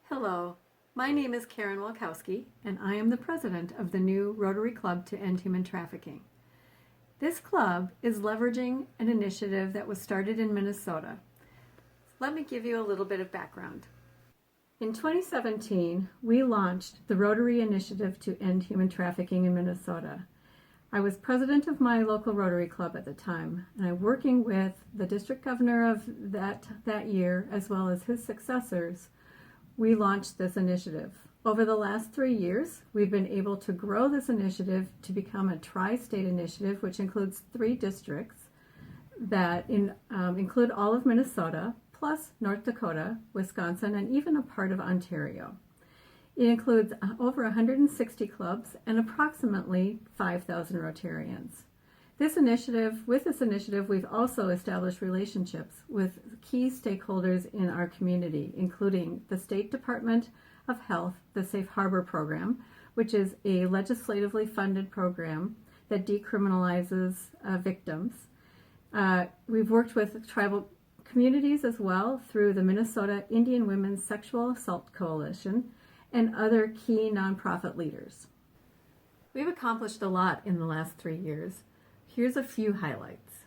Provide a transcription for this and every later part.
Hello, my name is Karen Walkowski, and I am the president of the new Rotary Club to End Human Trafficking. This club is leveraging an initiative that was started in Minnesota. Let me give you a little bit of background. In 2017, we launched the Rotary Initiative to End Human Trafficking in Minnesota. I was president of my local Rotary Club at the time, and I'm working with the district governor of that year, as well as his successors. We launched this initiative. Over the last 3 years, we've been able to grow this initiative to become a tri-state initiative, which includes 3 districts that include all of Minnesota, plus North Dakota, Wisconsin, and even a part of Ontario. It includes over 160 clubs and approximately 5,000 Rotarians. With this initiative, we've also established relationships with key stakeholders in our community, including the State Department of Health, the Safe Harbor Program, which is a legislatively funded program that decriminalizes victims. We've worked with tribal communities as well through the Minnesota Indian Women's Sexual Assault Coalition and other key nonprofit leaders. We've accomplished a lot in the last 3 years. Here's a few highlights.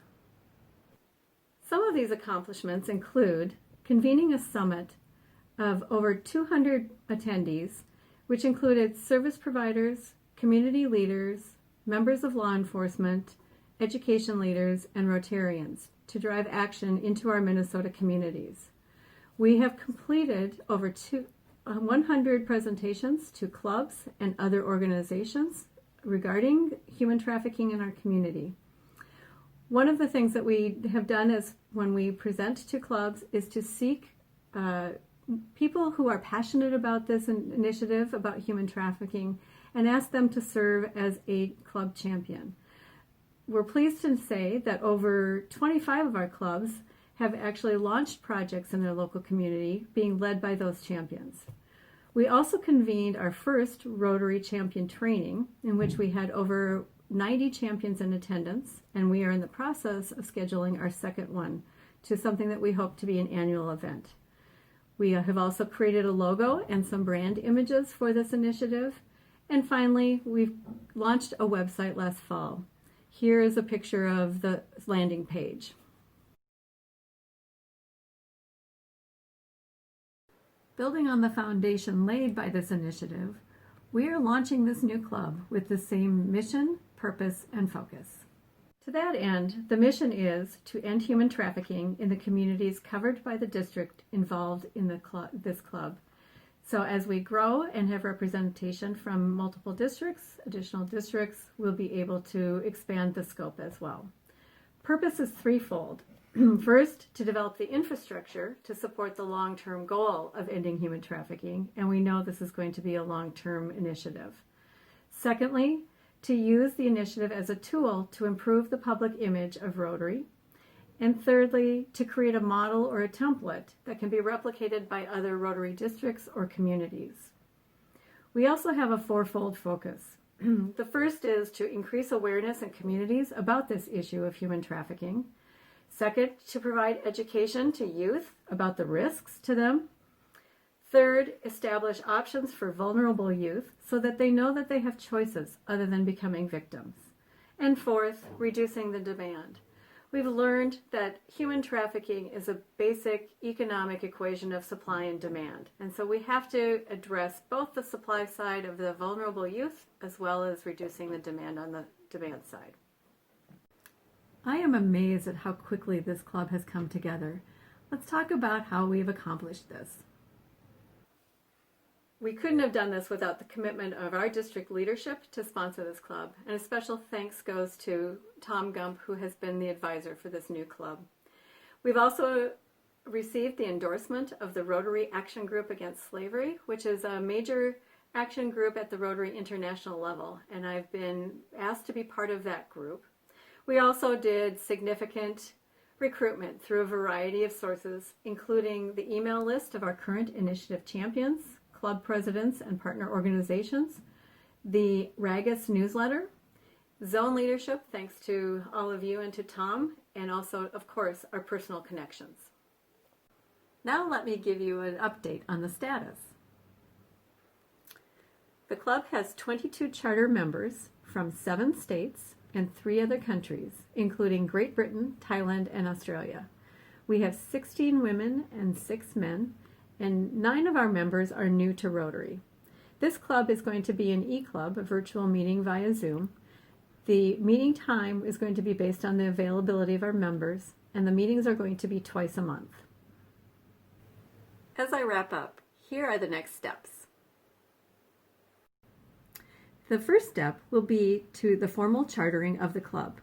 Some of these accomplishments include convening a summit of over 200 attendees, which included service providers, community leaders, members of law enforcement, education leaders, and Rotarians to drive action into our Minnesota communities. We have completed over 100 presentations to clubs and other organizations regarding human trafficking in our community. One of the things that we have done is when we present to clubs is to seek people who are passionate about this initiative about human trafficking and ask them to serve as a club champion. We're pleased to say that over 25 of our clubs have actually launched projects in their local community being led by those champions. We also convened our first Rotary Champion training, in which we had over 90 champions in attendance, and we are in the process of scheduling our second one to something that we hope to be an annual event. We have also created a logo and some brand images for this initiative. And finally, we've launched a website last fall. Here is a picture of the landing page. Building on the foundation laid by this initiative, we are launching this new club with the same mission, purpose, and focus. To that end, the mission is to end human trafficking in the communities covered by the district involved in this club. So as we grow and have representation from multiple districts, additional districts, we'll be able to expand the scope as well. Purpose is threefold. First, to develop the infrastructure to support the long-term goal of ending human trafficking, and we know this is going to be a long-term initiative. Secondly, to use the initiative as a tool to improve the public image of Rotary. And thirdly, to create a model or a template that can be replicated by other Rotary districts or communities. We also have a fourfold focus. The first is to increase awareness in communities about this issue of human trafficking. Second, to provide education to youth about the risks to them. Third, establish options for vulnerable youth so that they know that they have choices other than becoming victims. And fourth, reducing the demand. We've learned that human trafficking is a basic economic equation of supply and demand. And so we have to address both the supply side of the vulnerable youth as well as reducing the demand on the demand side. I am amazed at how quickly this club has come together. Let's talk about how we've accomplished this. We couldn't have done this without the commitment of our district leadership to sponsor this club, and a special thanks goes to Tom Gump, who has been the advisor for this new club. We've also received the endorsement of the Rotary Action Group Against Slavery, which is a major action group at the Rotary International level, and I've been asked to be part of that group. We also did significant recruitment through a variety of sources, including the email list of our current initiative champions, club presidents and partner organizations, the Ragus newsletter, zone leadership, thanks to all of you and to Tom, and also, of course, our personal connections. Now let me give you an update on the status. The club has 22 charter members from 7 states and 3 other countries, including Great Britain, Thailand, and Australia. We have 16 women and 6 men, and 9 of our members are new to Rotary. This club is going to be an e-club, a virtual meeting via Zoom. The meeting time is going to be based on the availability of our members, and the meetings are going to be twice a month. As I wrap up, here are the next steps. The first step will be to the formal chartering of the club.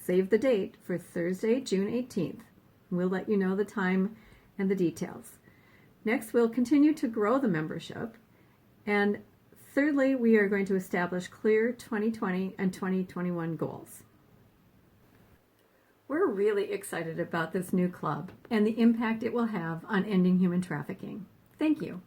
Save the date for Thursday, June 18th. We'll let you know the time and the details. Next, we'll continue to grow the membership. And thirdly, we are going to establish clear 2020 and 2021 goals. We're really excited about this new club and the impact it will have on ending human trafficking. Thank you.